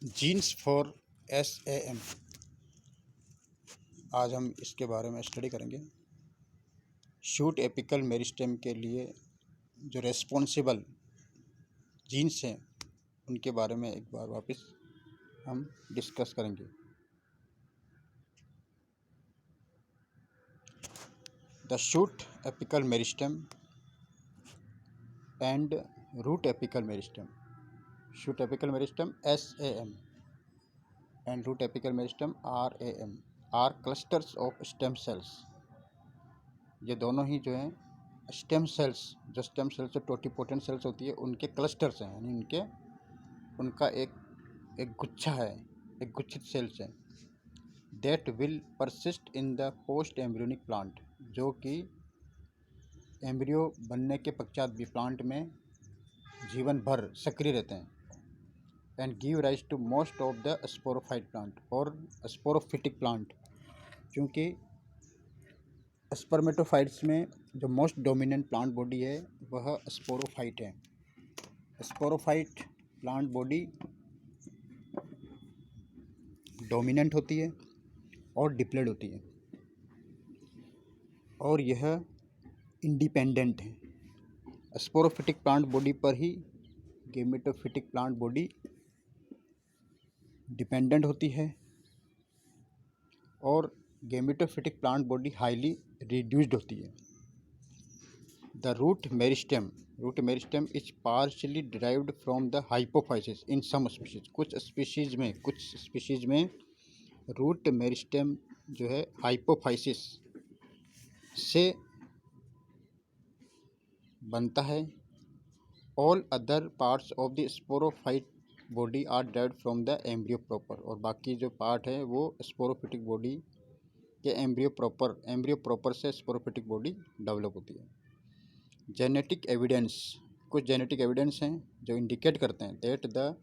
Genes for SAM। आज हम इसके बारे में स्टडी करेंगे। शूट एपिकल मेरिस्टेम के लिए जो रेस्पॉन्सिबल जीन्स हैं उनके बारे में एक बार वापस हम डिस्कस करेंगे। The shoot apical meristem and root apical meristem, shoot apical meristem SAM and root apical meristem RAM are clusters of stem cells. ये दोनों ही जो हैं स्टेम सेल्स, जो स्टेम सेल्स जो टोटिपोटेंट सेल्स होती है उनके क्लस्टर्स हैं, यानी उनका एक गुच्छा है, एक गुच्छित सेल्स है। That will persist in the post embryonic plant, जो कि एम्ब्रियो बनने के पश्चात भी प्लांट में जीवन भर सक्रिय रहते हैं। And give rise to most of the sporophyte plant और स्पोरोफिटिक प्लांट, क्योंकि स्पर्मेटोफाइट्स में जो मोस्ट डोमिनेंट प्लांट बॉडी है वह स्पोरोफाइट है। स्पोरोफाइट प्लांट बॉडी डोमिनेंट होती है और डिप्लॉयड होती है, और यह इंडिपेंडेंट है। स्पोरोफिटिक प्लांट बॉडी पर ही गेमेटोफिटिक प्लांट बॉडी डिपेंडेंट होती है, और gametophytic plant body highly reduced होती है। The root meristem is partially derived from the hypophysis in some species. कुछ स्पीशीज में रूट मेरिस्टेम जो है हाइपोफाइसिस से बनता है। All other parts of the sporophyte body are derived from the embryo proper, और बाकी जो पार्ट है वो स्पोरोफिटिक बॉडी के एम्ब्रियो प्रॉपर से स्पोरोफिटिक बॉडी डेवलप होती है। जेनेटिक एविडेंस, कुछ जेनेटिक एविडेंस हैं जो इंडिकेट करते हैं that the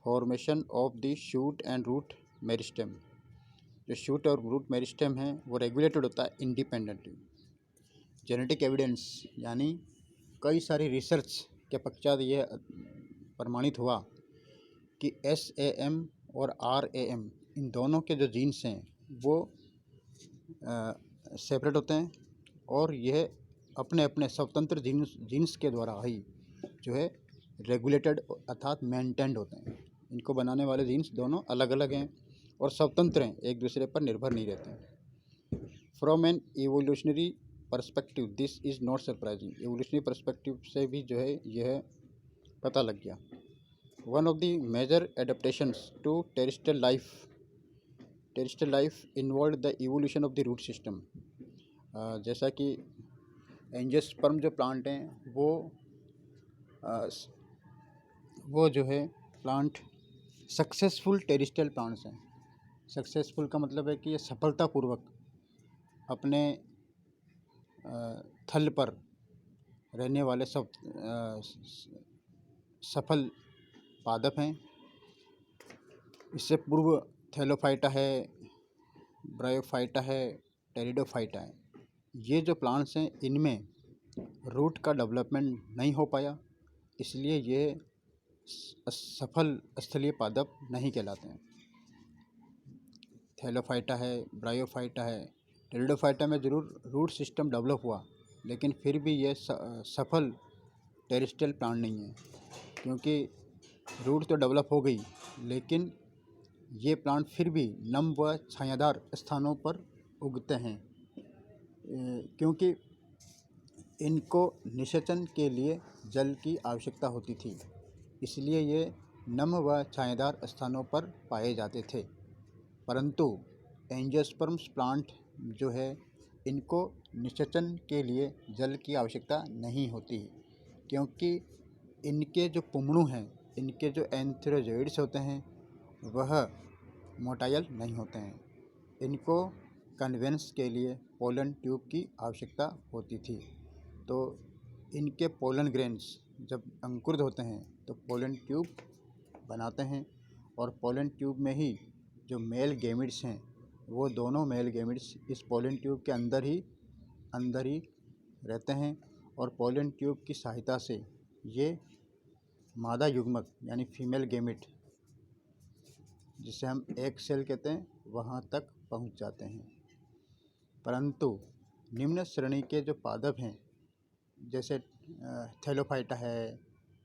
formation of the shoot and root meristem, जो शूट और रूट मेरिस्टेम है वो रेगुलेटेड होता है इंडिपेंडेंटली। जेनेटिक एविडेंस यानी कई सारी रिसर्च के पश्चात यह प्रमाणित हुआ कि SAM और RAM इन दोनों के जो जीन्स हैं वो सेपरेट होते हैं, और यह अपने अपने स्वतंत्र जीन्स के द्वारा ही जो है रेगुलेटेड अर्थात मेंटेन्ड होते हैं। इनको बनाने वाले जीन्स दोनों अलग अलग हैं और स्वतंत्र हैं, एक दूसरे पर निर्भर नहीं रहते हैं। From an evolutionary perspective this is not surprising, evolutionary perspective से भी जो है यह पता लग गया। One of the major adaptations to terrestrial life involve the evolution of the root system. जैसा कि एंजियोस्पर्म जो प्लांट हैं वो जो है प्लांट सक्सेसफुल टेरेस्ट्रियल प्लांट्स हैं। सक्सेसफुल का मतलब है कि ये सफलतापूर्वक अपने थल पर रहने वाले सफल पादप हैं। इससे पूर्व थैलोफाइटा है, ब्रायोफाइटा है, टेरिडोफाइटा है। ये जो प्लांट्स हैं इनमें रूट का डेवलपमेंट नहीं हो पाया, इसलिए ये सफल स्थलीय पादप नहीं कहलाते हैं। थैलोफाइटा है, ब्रायोफाइटा है, टेरिडोफाइटा में ज़रूर रूट सिस्टम डेवलप हुआ, लेकिन फिर भी ये सफल टेरेस्ट्रियल प्लांट नहीं है, क्योंकि रूट तो डेवलप हो गई लेकिन ये प्लांट फिर भी नम व छायादार स्थानों पर उगते हैं, क्योंकि इनको निषेचन के लिए जल की आवश्यकता होती थी, इसलिए ये नम व छायादार स्थानों पर पाए जाते थे। परंतु एंजियोस्पर्म्स प्लांट जो है इनको निषेचन के लिए जल की आवश्यकता नहीं होती, क्योंकि इनके जो पुमणु हैं, इनके जो एंथेरोजोइड्स होते हैं वह मोटाइल नहीं होते हैं। इनको कन्वेंस के लिए पोलन ट्यूब की आवश्यकता होती थी। तो इनके पोलन ग्रेन्स जब अंकुरित होते हैं तो पोलन ट्यूब बनाते हैं, और पोलन ट्यूब में ही जो मेल गैमिड्स हैं वो दोनों मेल गैमिड्स इस पोलन ट्यूब के अंदर ही रहते हैं, और पोलन ट्यूब की सहायता से ये मादा युग्मक यानी फीमेल गैमिट जिसे हम एक सेल कहते हैं, वहाँ तक पहुँच जाते हैं। परंतु निम्न श्रेणी के जो पादप हैं, जैसे थैलोफाइटा है,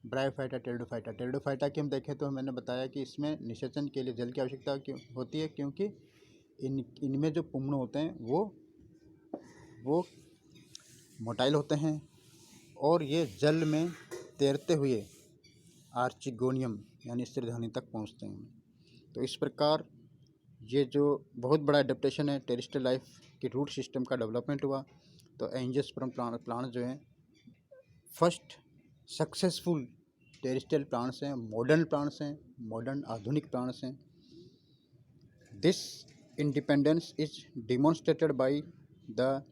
ब्रायोफाइटा, टेरिडोफाइटा की हम देखें तो मैंने बताया कि इसमें निषेचन के लिए जल की आवश्यकता क्यों होती है, क्योंकि इनमें जो पुंगड़ होते हैं वो मोटाइल होते हैं और ये जल में तैरते हुए आर्चिगोनियम यानी स्त्रीधानी तक पहुंचते हैं। तो इस प्रकार ये जो बहुत बड़ा एडेप्टेशन है टेरेस्ट्रियल लाइफ की रूट सिस्टम का डेवलपमेंट हुआ। तो एंजियोस्पर्म प्लांट जो हैं फर्स्ट सक्सेसफुल टेरेस्ट्रियल प्लांट्स हैं, मॉडर्न प्लांट्स हैं, मॉडर्न आधुनिक प्लांट्स हैं। This independence is demonstrated by the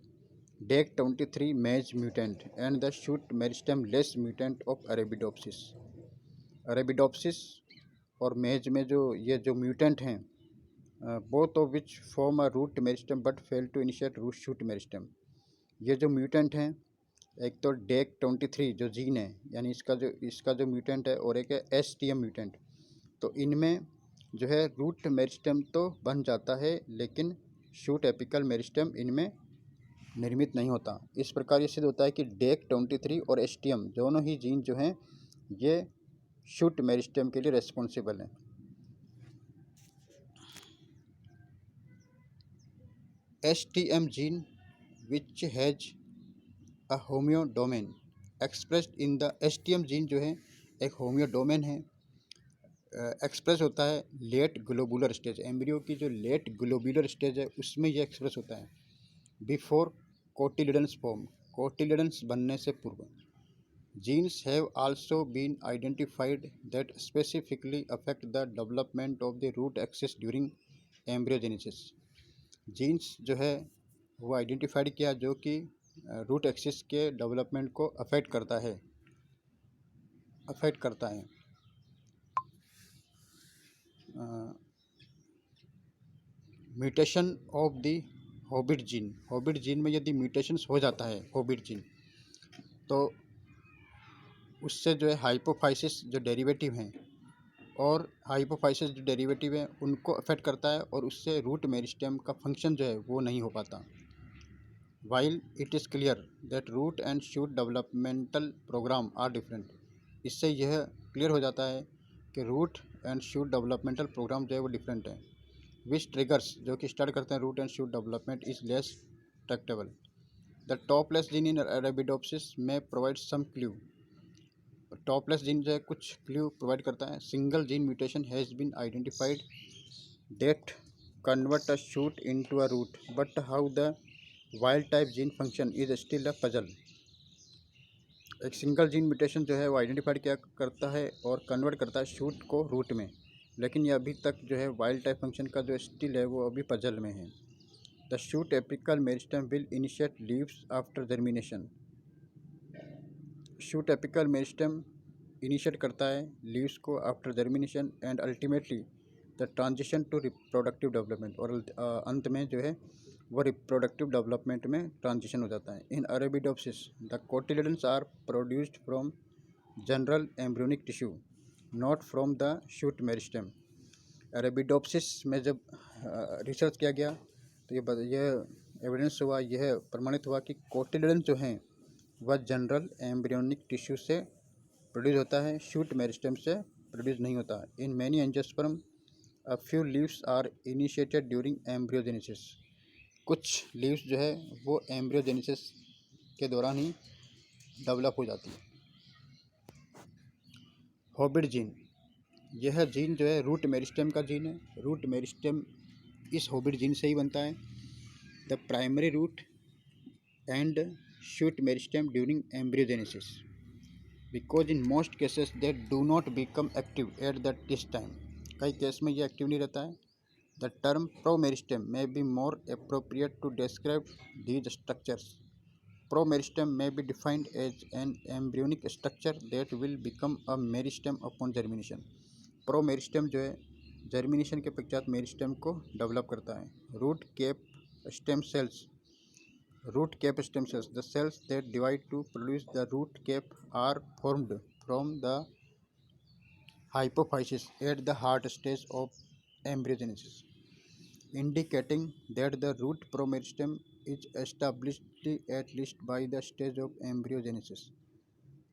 DAC23 maize mutant and the shoot meristem less mutant of Arabidopsis। Arabidopsis और मेज में जो म्यूटेंट हैं, both of which form a root meristem but fail to initiate root shoot meristem. ये जो mutant हैं, एक तो DAC23 जो जीन है, यानी इसका जो म्यूटेंट है, और एक है STM म्यूटेंट। तो इनमें जो है रूट मेरिस्टम तो बन जाता है, लेकिन शूट एपिकल मेरिस्टम इनमें निर्मित नहीं होता। इस प्रकार ये सिद्ध होता है कि DAC23 और STM दोनों ही जीन जो हैं ये शूट मेरिस्टम के लिए रेस्पॉन्सिबल हैं। STM gene which has a homeodomain expressed in the STM gene जो है एक होमियोडोमेन है, एक्सप्रेस होता है लेट ग्लोबुलर स्टेज, एम्ब्रियो की जो लेट ग्लोबुलर स्टेज है उसमें ये एक्सप्रेस होता है, बिफोर कोटिलिडन्स फॉर्म, कोटिलिडन्स बनने से पूर्व। Genes have also been identified that specifically affect the development of the root axis during embryogenesis। Genes जो है वो आइडेंटिफाइड किया जो कि रूट एक्सिस के डेवलपमेंट को अफेक्ट करता है। Mutation of the hobbit gene में यदि म्यूटेशंस हो जाता है हॉबिट जीन, तो उससे जो है हाइपोफाइसिस जो डेरिवेटिव हैं उनको अफेक्ट करता है और उससे रूट मेरिस्टेम का फंक्शन जो है वो नहीं हो पाता। While it is clear that root and shoot developmental program are different. इससे यह क्लियर हो जाता है कि root and shoot developmental program जो है वो डिफरेंट है। विच ट्रिगर्स जो कि स्टार्ट करते हैं root and shoot development is less tractable. The topless gene in Arabidopsis में provide some clue. Topless gene जो है कुछ क्लू प्रोवाइड करता है। Single gene mutation has been identified that convert a shoot into a root, but how the wild type gene function is still a puzzle. एक single gene mutation जो है वो identified क्या करता है और कन्वर्ट करता है शूट को रूट में, लेकिन ये अभी तक जो है वाइल्ड टाइप फंक्शन का जो स्टिल है वो अभी पजल में है। The shoot apical meristem will initiate leaves after germination. Shoot apical meristem initiate करता है लीव्स को after germination and ultimately the transition to reproductive development, और अंत में जो है वो रिप्रोडक्टिव डेवलपमेंट में ट्रांजिशन हो जाता है। In Arabidopsis the cotyledons are produced from general embryonic tissue, not from the shoot meristem. Arabidopsis में जब रिसर्च किया गया तो ये एविडेंस हुआ, यह प्रमाणित हुआ कि कोटिलिडन जो हैं वह जनरल एम्ब्रियोनिक टिश्यू से प्रोड्यूस होता है, शूट मेरिस्टम से प्रोड्यूस नहीं होता। In many angiosperm a few leaves are initiated during embryogenesis. कुछ लीव्स जो है वो एम्ब्रियोजेनेसिस के दौरान ही डेवलप हो जाती है। हॉबिट जीन, यह जीन जो है रूट मेरिस्टेम का जीन है। रूट मेरिस्टेम इस हॉबिट जीन से ही बनता है। The primary root and shoot meristem during embryogenesis, because in most cases they do not become active at this time. कई केस में ये एक्टिव नहीं रहता है। The term promeristem may be more appropriate to describe these structures. Promeristem may be defined as an embryonic structure that will become a meristem upon germination. प्रोमेरिस्टेम जो है germination के पश्चात मेरिस्टेम को डेवलप करता है। Root cap stem cells, the cells that divide to produce the root cap are formed from the hypophysis at the heart stage of embryogenesis, indicating that the root promeristem is established at least by the stage of embryogenesis.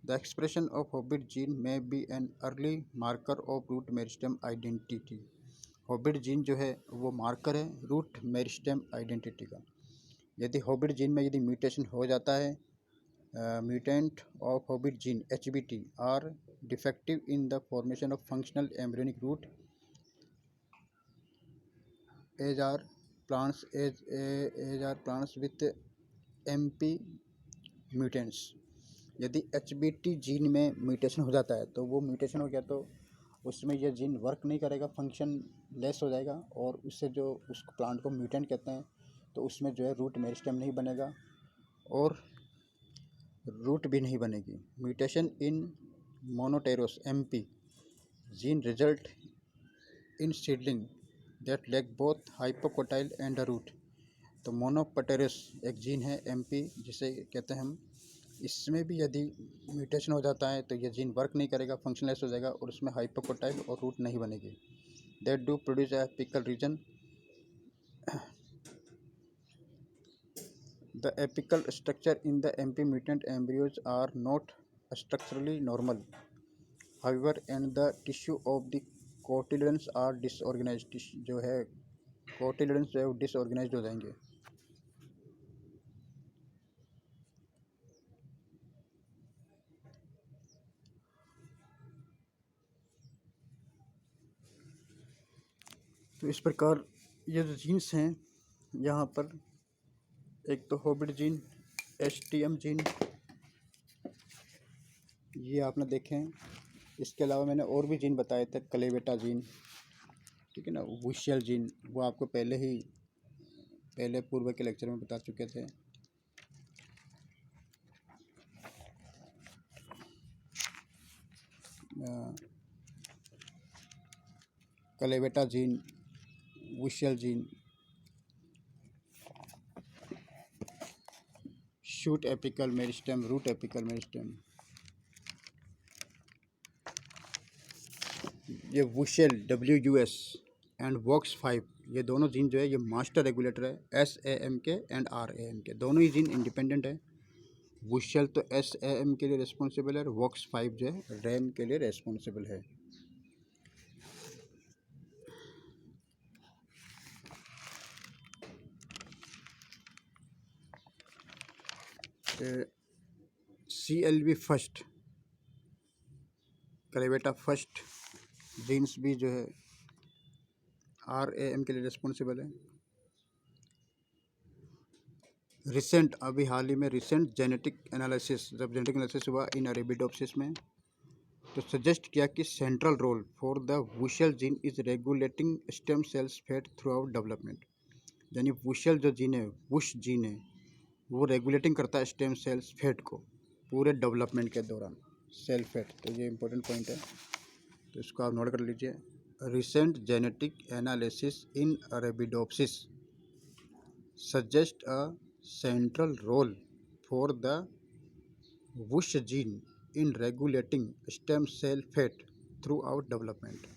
The expression of Hobbit gene may be an early marker of root meristem identity. Hobbit gene जो है वो marker है root meristem identity का। यदि hobbit gene में यदि mutation हो जाता है, mutant of hobbit gene HBT are defective in the formation of functional embryonic root as are plants with MP mutants. यदि HBT जीन में म्यूटेशन हो जाता है तो वो म्यूटेशन हो गया तो उसमें यह जीन वर्क नहीं करेगा, फंक्शन लेस हो जाएगा और उससे जो उस प्लांट को म्यूटेंट कहते हैं, तो उसमें जो है रूट मेरिस्टेम नहीं बनेगा और रूट भी नहीं बनेगी। Mutation in monopteros MP gene result in seedling that lack both hypocotyl and a root. तो मोनोपटेरस एक जीन है MP जिसे कहते हैं हम, इसमें भी यदि म्यूटेशन हो जाता है तो यह जीन वर्क नहीं करेगा, फंक्शनलेस हो जाएगा और उसमें हाइपोकोटाइल और रूट नहीं बनेगी। That do produce a apical region. The apical structure in the MP mutant embryos are not structurally normal, however and the tissue of the cotyledons are disorganised. जो है कोटिलिडन्स जो है वो डिसऑर्गेनाइज्ड हो जाएंगे। तो इस प्रकार ये जो जीन्स हैं यहाँ पर, एक तो हॉबिट जीन, STM जीन, ये आपने देखे हैं। इसके अलावा मैंने और भी जीन बताए थे, क्लेवेटा जीन, ठीक है ना, वुशियल जीन, वो आपको पहले पूर्व के लेक्चर में बता चुके थे। Clavata gene, wuschel gene, shoot apical meristem, root apical meristem. ये वुशियल WUS एंड WOX5, ये दोनों जीन जो है ये मास्टर रेगुलेटर है SAM के एंड RAM के। दोनों ही जीन इंडिपेंडेंट है। वुशियल तो SAM के लिए रिस्पॉन्सिबल है और WOX5 जो है RAM के लिए रिस्पॉन्सिबल है। CLV फर्स्ट, क्लेवेटा फर्स्ट जीन्स भी जो है RAM के लिए रिस्पॉन्सिबल है। रिसेंट, अभी हाल ही में रिसेंट जेनेटिक एनालिसिस, जब जेनेटिक एनालिसिस हुआ इन अरेबिडोप्सिस में, तो सजेस्ट किया कि central role for the wuschel gene is regulating stem cells fate throughout development. यानी वुशियल जो जीन है, वुश जीन है, वो रेगुलेटिंग करता है स्टेम सेल्स फेट को पूरे डेवलपमेंट के दौरान, सेल फेट। तो ये इंपॉर्टेंट पॉइंट है, तो इसको आप नोट कर लीजिए। Recent genetic analysis in Arabidopsis suggest a central role for the वुश gene in regulating stem cell fate throughout development.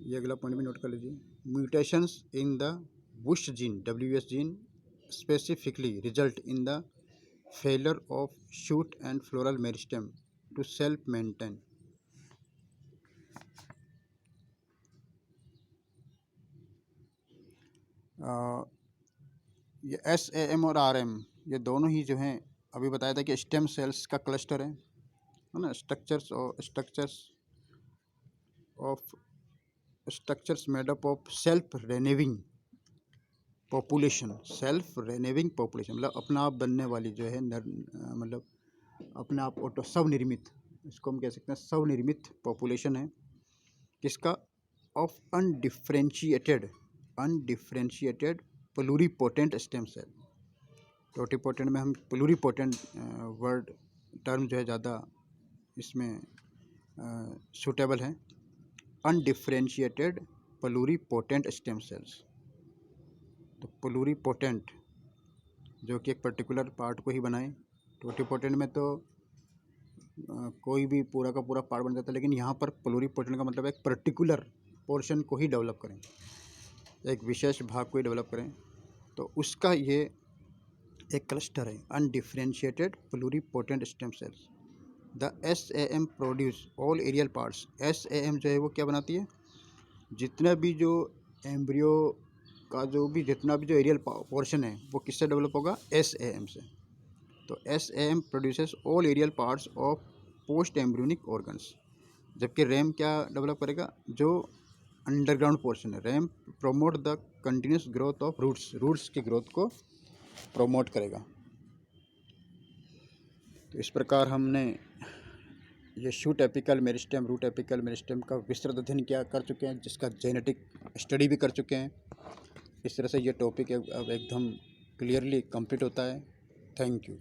ये अगला पॉइंट भी नोट कर लीजिए। म्यूटेशंस इन द वुश gene WS gene specifically result in the failure of shoot and floral meristem to self maintain। ये SAM और RM ये दोनों ही जो हैं, अभी बताया था कि स्टेम सेल्स का क्लस्टर है ना, structures made up of self renewing population. Self renewing population मतलब अपना आप बनने वाली जो है, मतलब अपने आप ऑटो स्वनिर्मित, इसको हम कह सकते हैं स्वनिर्मित पॉपुलेशन है। किसका? Of undifferentiated pluripotent stem cell. Totipotent में हम प्लूरीपोटेंट वर्ड टर्म जो है ज़्यादा इसमें सूटेबल है। Undifferentiated pluripotent stem cells. तो प्लूरीपोटेंट जो कि एक पर्टिकुलर पार्ट को ही बनाए, टोटीपोटेंट में तो कोई भी पूरा का पूरा पार्ट बन जाता है, लेकिन यहाँ पर प्लूरीपोटेंट का मतलब एक पर्टिकुलर पोर्शन को ही डेवलप करें, एक विशेष भाग को ही डेवलप करें, तो उसका ये एक क्लस्टर है, undifferentiated pluripotent stem cells. The SAM produce all aerial parts. SAM जो है वो क्या बनाती है, जितना भी जो एम्ब्रियो का जो भी जितना भी जो एरियल पोर्शन है वो किससे डेवलप होगा, SAM से। तो SAM produces all aerial parts of post embryonic organs. जबकि रैम क्या डेवलप करेगा, जो अंडरग्राउंड पोर्शन है। RAM promote the continuous growth of roots, roots की ग्रोथ को प्रोमोट करेगा। तो इस प्रकार हमने ये shoot apical meristem, root apical meristem का विस्तृत अध्ययन क्या कर चुके हैं, जिसका जेनेटिक स्टडी भी कर चुके हैं। इस तरह से ये टॉपिक अब एकदम क्लियरली कंप्लीट होता है। Thank you.